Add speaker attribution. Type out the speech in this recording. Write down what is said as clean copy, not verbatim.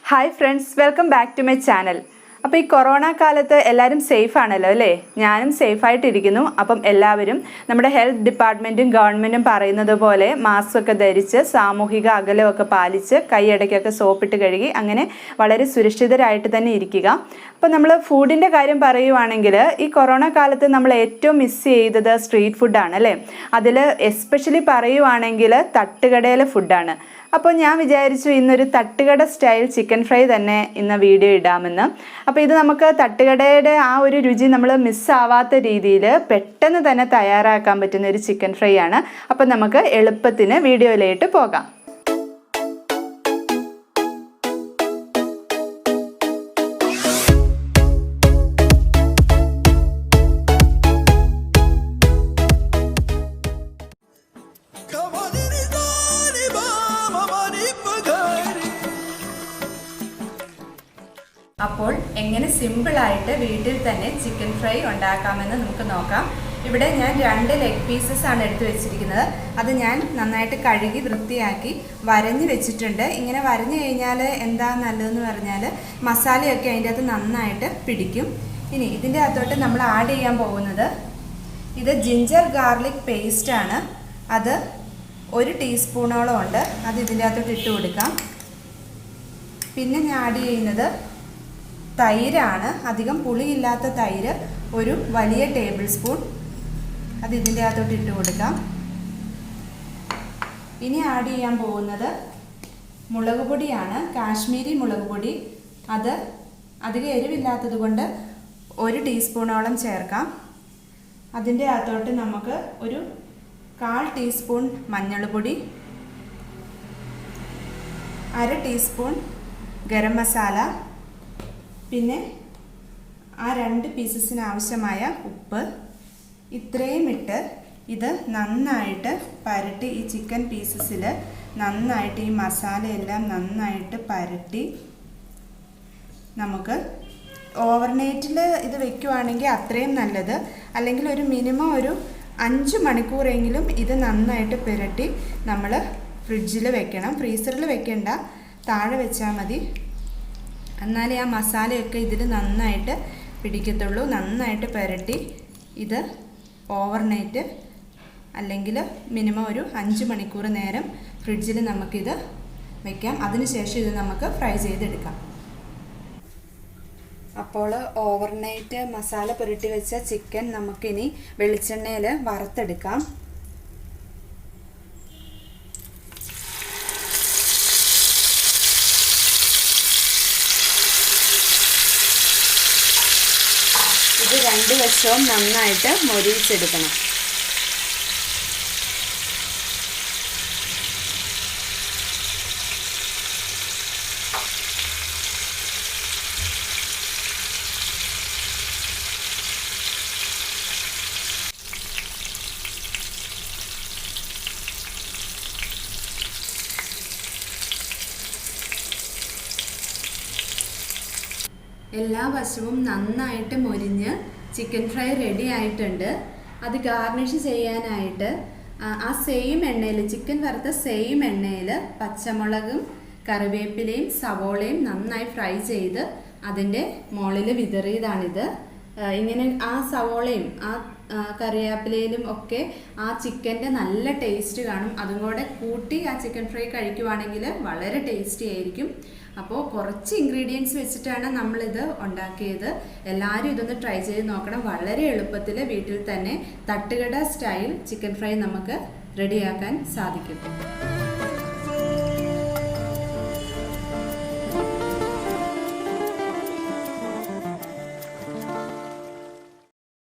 Speaker 1: Hi friends, welcome back to my channel. അപ്പോൾ ഈ corona കാലത്ത് എല്ലാവരും സേഫ് ആണല്ലോ അല്ലേ? ഞാനും സേഫായിട്ടിരിക്കുന്നു. അപ്പം എല്ലാവരും നമ്മുടെ ഹെൽത്ത് ഡിപ്പാർട്ട്മെൻറ്റും ഗവൺമെൻറ്റും പറയുന്നത് പോലെ മാസ്ക് ഒക്കെ ധരിച്ച് സാമൂഹിക അകലമൊക്കെ പാലിച്ച് കൈയിടയ്ക്കൊക്കെ സോപ്പിട്ട് കഴുകി അങ്ങനെ വളരെ സുരക്ഷിതരായിട്ട് തന്നെ ഇരിക്കുക. അപ്പോൾ നമ്മൾ ഫുഡിൻ്റെ കാര്യം പറയുവാണെങ്കിൽ ഈ കൊറോണ കാലത്ത് നമ്മൾ ഏറ്റവും മിസ് ചെയ്തത് സ്ട്രീറ്റ് ഫുഡാണ് അല്ലേ? അതിൽ എസ്പെഷ്യലി പറയുവാണെങ്കിൽ തട്ടുകടയിലെ ഫുഡാണ്. അപ്പോൾ ഞാൻ വിചാരിച്ചു ഇന്നൊരു തട്ടുകട സ്റ്റൈൽ ചിക്കൻ ഫ്രൈ തന്നെ ഇന്ന് വീഡിയോ ഇടാമെന്ന്. അപ്പോൾ ഇത് നമുക്ക് തട്ടുകടയുടെ ആ ഒരു രുചി നമ്മൾ മിസ്സാവാത്ത രീതിയിൽ പെട്ടെന്ന് തന്നെ തയ്യാറാക്കാൻ പറ്റുന്ന ഒരു ചിക്കൻ ഫ്രൈ ആണ്. അപ്പോൾ നമുക്ക് എളുപ്പത്തിന് വീഡിയോയിലേക്ക് പോകാം. അപ്പോൾ എങ്ങനെ സിമ്പിളായിട്ട് വീട്ടിൽ തന്നെ ചിക്കൻ ഫ്രൈ ഉണ്ടാക്കാമെന്ന് നമുക്ക് നോക്കാം. ഇവിടെ ഞാൻ 2 ലെഗ് പീസസ് ആണ് എടുത്ത് വെച്ചിരിക്കുന്നത്. അത് ഞാൻ നന്നായിട്ട് കഴുകി വൃത്തിയാക്കി വരഞ്ഞ് വെച്ചിട്ടുണ്ട്. ഇങ്ങനെ വരഞ്ഞു കഴിഞ്ഞാൽ എന്താ നല്ലതെന്ന് പറഞ്ഞാൽ മസാലയൊക്കെ അതിൻ്റെ അകത്ത് നന്നായിട്ട് പിടിക്കും. ഇനി ഇതിൻ്റെ അകത്തോട്ട് നമ്മൾ ആഡ് ചെയ്യാൻ പോകുന്നത് ഇത് ജിഞ്ചർ ഗാർലിക് പേസ്റ്റാണ്. അത് 1 ടീസ്പൂണോളം ഉണ്ട്. അത് ഇതിൻ്റെ അകത്തോട്ട് ഇട്ട് കൊടുക്കാം. പിന്നെ ഞാൻ ആഡ് ചെയ്യുന്നത് തൈരാണ്. അധികം പുളിയില്ലാത്ത തൈര് 1 വലിയ ടേബിൾ സ്പൂൺ. അത് ഇതിൻ്റെ അകത്തോട്ട് ഇട്ട് കൊടുക്കാം. ഇനി ആഡ് ചെയ്യാൻ പോകുന്നത് മുളക് പൊടിയാണ്, കാശ്മീരി മുളക് പൊടി. അത് അധികം എരിവില്ലാത്തത് കൊണ്ട് 1 ടീസ്പൂണോളം ചേർക്കാം. അതിൻ്റെ അകത്തോട്ട് നമുക്ക് 1/4 ടീസ്പൂൺ മഞ്ഞൾപ്പൊടി, 1/2 ടീസ്പൂൺ ഗരം മസാല, പിന്നെ ആ 2 പീസസിന് ആവശ്യമായ ഉപ്പ്, ഇത്രയും ഇട്ട് ഇത് നന്നായിട്ട് പരട്ടി ഈ ചിക്കൻ പീസസിൽ നന്നായിട്ട് ഈ മസാലയെല്ലാം നന്നായിട്ട് പരട്ടി നമുക്ക് ഓവർനൈറ്റിൽ ഇത് വെക്കുവാണെങ്കിൽ അത്രയും നല്ലത്. അല്ലെങ്കിൽ ഒരു മിനിമം 5 മണിക്കൂറെങ്കിലും ഇത് നന്നായിട്ട് പുരട്ടി നമ്മൾ ഫ്രിഡ്ജിൽ വെക്കണം. ഫ്രീസറിൽ വെക്കേണ്ട, താഴെ വെച്ചാൽ മതി. എന്നാലേ ആ മസാലയൊക്കെ ഇതിൽ നന്നായിട്ട് പിടിക്കത്തുള്ളൂ. നന്നായിട്ട് പുരട്ടി ഇത് ഓവർനൈറ്റ് അല്ലെങ്കിൽ മിനിമം 5 മണിക്കൂർ നേരം ഫ്രിഡ്ജിൽ നമുക്കിത് വെക്കാം. അതിനുശേഷം ഇത് നമുക്ക് ഫ്രൈ ചെയ്തെടുക്കാം. അപ്പോൾ ഓവർനൈറ്റ് മസാല പുരട്ടി വെച്ച ചിക്കൻ നമുക്കിനി വെളിച്ചെണ്ണയിൽ വറുത്തെടുക്കാം. ഇത് 2 വശവും നന്നായിട്ട് മൊരിയിച്ചെടുക്കണം. എല്ലാ വശവും നന്നായിട്ട് മൊരിഞ്ഞ് ചിക്കൻ ഫ്രൈ റെഡി ആയിട്ടുണ്ട്. അത് ഗാർണിഷ് ചെയ്യാനായിട്ട് ആ സെയിം എണ്ണയിൽ, ചിക്കൻ വറുത്ത സെയിം എണ്ണയിൽ പച്ചമുളകും കറിവേപ്പിലയും സവോളയും നന്നായി ഫ്രൈ ചെയ്ത് അതിൻ്റെ മുകളിൽ വിതറിയതാണിത്. ഇങ്ങനെ ആ സവോളയും ആ കറിവേപ്പിലയിലും ഒക്കെ ആ ചിക്കൻ്റെ നല്ല ടേസ്റ്റ് കാണും. അതും കൂടെ കൂട്ടി ആ ചിക്കൻ ഫ്രൈ കഴിക്കുവാണെങ്കിൽ വളരെ ടേസ്റ്റി ആയിരിക്കും. അപ്പോൾ കുറച്ച് ഇൻഗ്രീഡിയൻസ് വെച്ചിട്ടാണ് നമ്മളിത് ഉണ്ടാക്കിയത്. എല്ലാവരും ഇതൊന്ന് ട്രൈ ചെയ്ത് നോക്കണം. വളരെ എളുപ്പത്തിൽ വീട്ടിൽ തന്നെ തട്ടുകട സ്റ്റൈൽ ചിക്കൻ ഫ്രൈ നമുക്ക് റെഡിയാക്കാൻ സാധിക്കും.